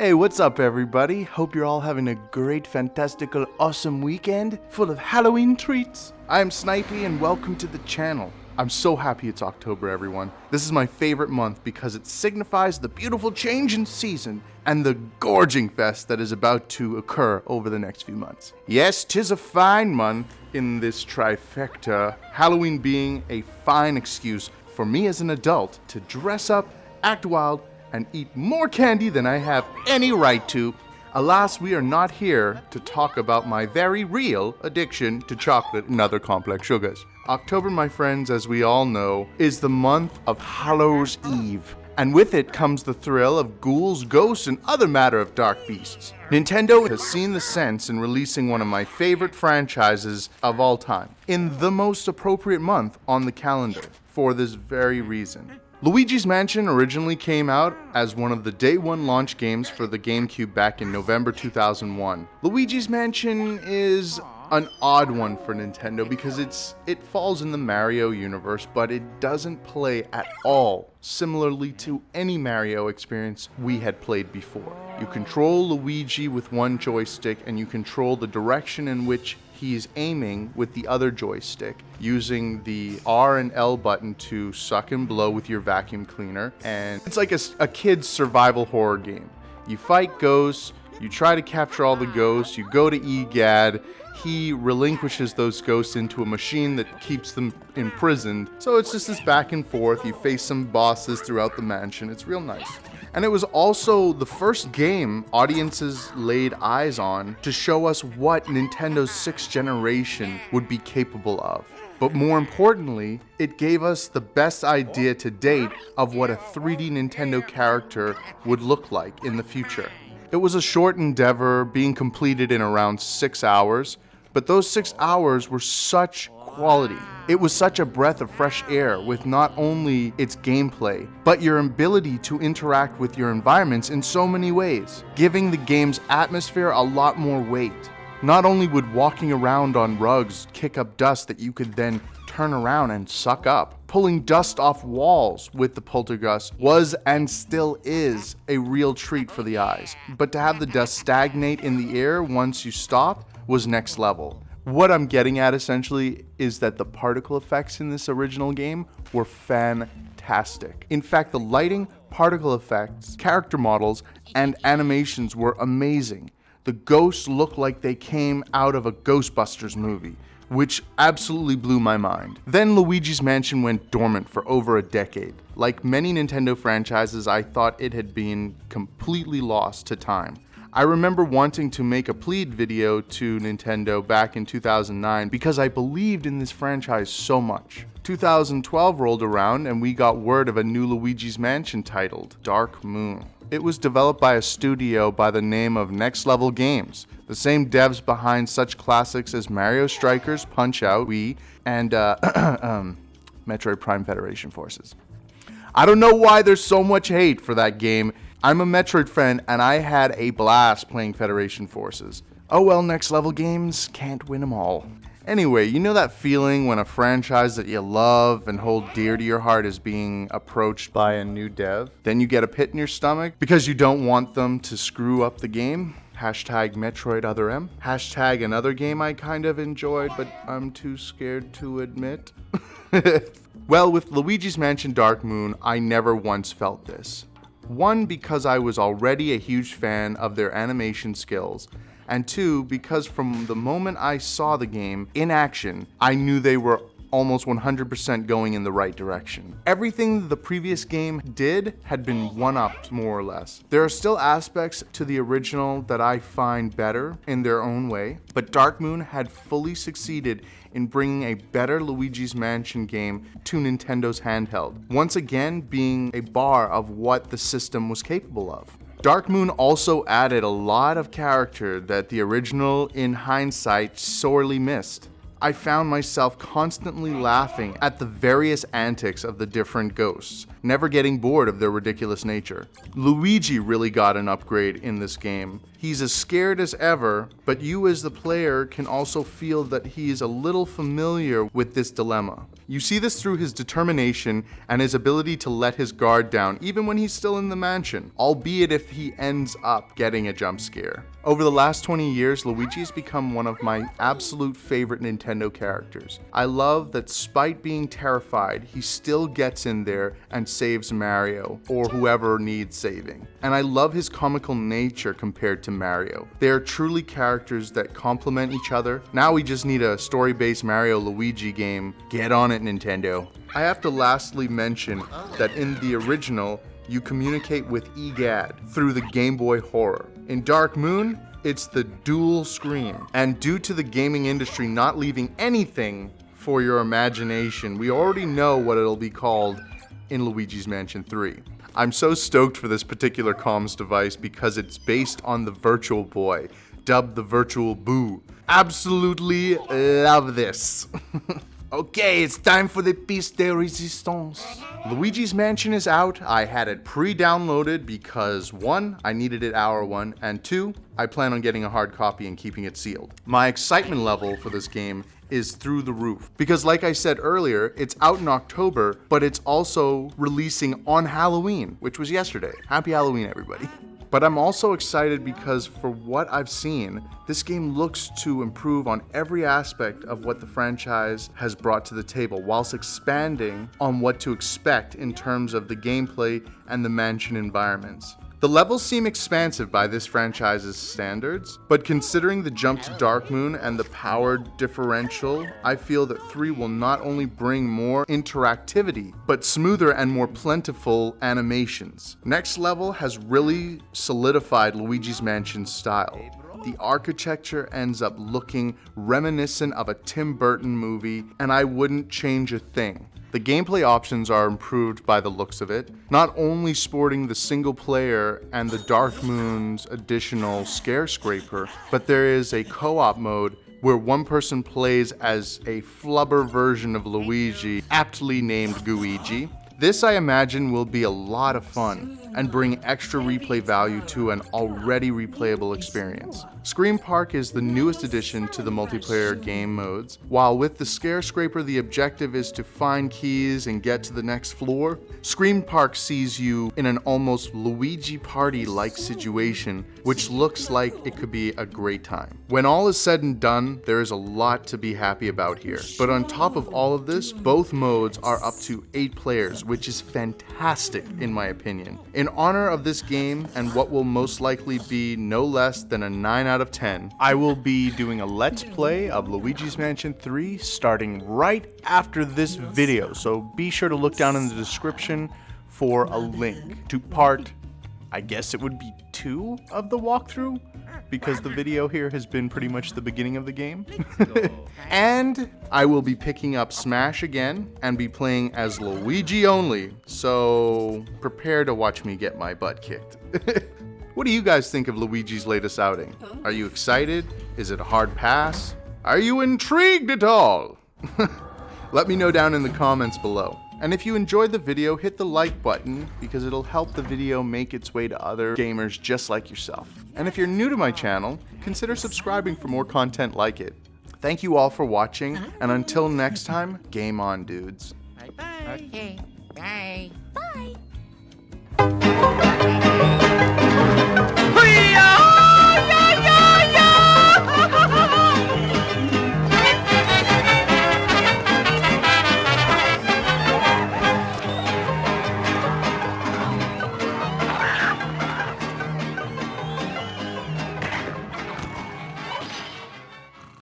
Hey, what's up everybody? Hope you're all having a great, fantastical, awesome weekend full of Halloween treats. I'm Snipey and welcome to the channel. I'm so happy it's October, everyone. This is my favorite month because it signifies the beautiful change in season and the gorging fest that is about to occur over the next few months. Yes, 'tis a fine month in this trifecta, Halloween being a fine excuse for me as an adult to dress up, act wild, and eat more candy than I have any right to. Alas, we are not here to talk about my very real addiction to chocolate and other complex sugars. October, my friends, as we all know, is the month of Hallows Eve. And with it comes the thrill of ghouls, ghosts, and other matter of dark beasts. Nintendo has seen the sense in releasing one of my favorite franchises of all time in the most appropriate month on the calendar for this very reason. Luigi's Mansion originally came out as one of the day one launch games for the GameCube back in November 2001. Luigi's Mansion is an odd one for Nintendo because it falls in the Mario universe, but it doesn't play at all similarly to any Mario experience we had played before. You control Luigi with one joystick and you control the direction in which he's aiming with the other joystick, using the R and L button to suck and blow with your vacuum cleaner. And it's like a kid's survival horror game. You fight ghosts, you try to capture all the ghosts, you go to EGAD, he relinquishes those ghosts into a machine that keeps them imprisoned. So it's just this back and forth, you face some bosses throughout the mansion, it's real nice. And it was also the first game audiences laid eyes on to show us what Nintendo's 6th generation would be capable of. But more importantly, it gave us the best idea to date of what a 3D Nintendo character would look like in the future. It was a short endeavor being completed in around 6 hours, but those 6 hours were such quality. It was such a breath of fresh air with not only its gameplay, but your ability to interact with your environments in so many ways, giving the game's atmosphere a lot more weight. Not only would walking around on rugs kick up dust that you could then turn around and suck up, pulling dust off walls with the poltergust was and still is a real treat for the eyes. But to have the dust stagnate in the air once you stop was next level. What I'm getting at essentially is that the particle effects in this original game were fantastic. In fact, the lighting, particle effects, character models, and animations were amazing. The ghosts looked like they came out of a Ghostbusters movie, which absolutely blew my mind. Then Luigi's Mansion went dormant for over a decade. Like many Nintendo franchises, I thought it had been completely lost to time. I remember wanting to make a plead video to Nintendo back in 2009 because I believed in this franchise so much. 2012 rolled around and we got word of a new Luigi's Mansion titled Dark Moon. It was developed by a studio by the name of Next Level Games, the same devs behind such classics as Mario Strikers, Punch-Out!, Wii, and Metroid Prime Federation Forces. I don't know why there's so much hate for that game. I'm a Metroid fan and I had a blast playing Federation Forces. Oh well, Next Level Games can't win them all. Anyway, you know that feeling when a franchise that you love and hold dear to your heart is being approached by a new dev? Then you get a pit in your stomach because you don't want them to screw up the game? Hashtag Metroid Other M. Hashtag another game I kind of enjoyed, but I'm too scared to admit. Well, with Luigi's Mansion Dark Moon, I never once felt this. One, because I was already a huge fan of their animation skills, and two, because from the moment I saw the game in action, I knew they were almost 100% going in the right direction. Everything the previous game did had been one-upped, more or less. There are still aspects to the original that I find better in their own way, but Dark Moon had fully succeeded in bringing a better Luigi's Mansion game to Nintendo's handheld, once again being a bar of what the system was capable of. Dark Moon also added a lot of character that the original, in hindsight, sorely missed. I found myself constantly laughing at the various antics of the different ghosts, never getting bored of their ridiculous nature. Luigi really got an upgrade in this game. He's as scared as ever, but you as the player can also feel that he is a little familiar with this dilemma. You see this through his determination and his ability to let his guard down even when he's still in the mansion, albeit if he ends up getting a jump scare. Over the last 20 years, Luigi has become one of my absolute favorite Nintendo characters. I love that despite being terrified, he still gets in there and saves Mario, or whoever needs saving. And I love his comical nature compared to Mario. They are truly characters that complement each other. Now we just need a story-based Mario-Luigi game. Get on it, Nintendo. I have to lastly mention that in the original, you communicate with EGAD through the Game Boy Horror. In Dark Moon, it's the dual screen. And due to the gaming industry not leaving anything for your imagination, we already know what it'll be called in Luigi's Mansion 3. I'm so stoked for this particular comms device because it's based on the Virtual Boy, dubbed the Virtual Boo. Absolutely love this. Okay, it's time for the piece de resistance. Luigi's Mansion is out. I had it pre-downloaded because 1, I needed it hour 1, and 2, I plan on getting a hard copy and keeping it sealed. My excitement level for this game is through the roof because, like I said earlier, it's out in October, but it's also releasing on Halloween, which was yesterday. Happy Halloween, everybody. But I'm also excited because for what I've seen, this game looks to improve on every aspect of what the franchise has brought to the table, whilst expanding on what to expect in terms of the gameplay and the mansion environments. The levels seem expansive by this franchise's standards, but considering the jump to Dark Moon and the power differential, I feel that 3 will not only bring more interactivity, but smoother and more plentiful animations. Next Level has really solidified Luigi's Mansion style. The architecture ends up looking reminiscent of a Tim Burton movie, and I wouldn't change a thing. The gameplay options are improved by the looks of it, not only sporting the single player and the Dark Moon's additional Scare Scraper, but there is a co-op mode where one person plays as a flubber version of Luigi, aptly named Gooigi. This, I imagine, will be a lot of fun and bring extra replay value to an already replayable experience. Scream Park is the newest addition to the multiplayer game modes. While with the Scare Scraper the objective is to find keys and get to the next floor, Scream Park sees you in an almost Luigi Party-like situation, which looks like it could be a great time. When all is said and done, there is a lot to be happy about here. But on top of all of this, both modes are up to 8 players, which is fantastic in my opinion. In honor of this game and what will most likely be no less than a 9 out of 10, I will be doing a Let's Play of Luigi's Mansion 3 starting right after this video, so be sure to look down in the description for a link to part, I guess it would be 2 of the walkthrough, because the video here has been pretty much the beginning of the game. And I will be picking up Smash again and be playing as Luigi only, so prepare to watch me get my butt kicked. What do you guys think of Luigi's latest outing? Are you excited? Is it a hard pass? Are you intrigued at all? Let me know down in the comments below. And if you enjoyed the video, hit the like button because it'll help the video make its way to other gamers just like yourself. And if you're new to my channel, consider subscribing for more content like it. Thank you all for watching, and until next time, game on, dudes. Bye-bye. Okay, bye. Bye.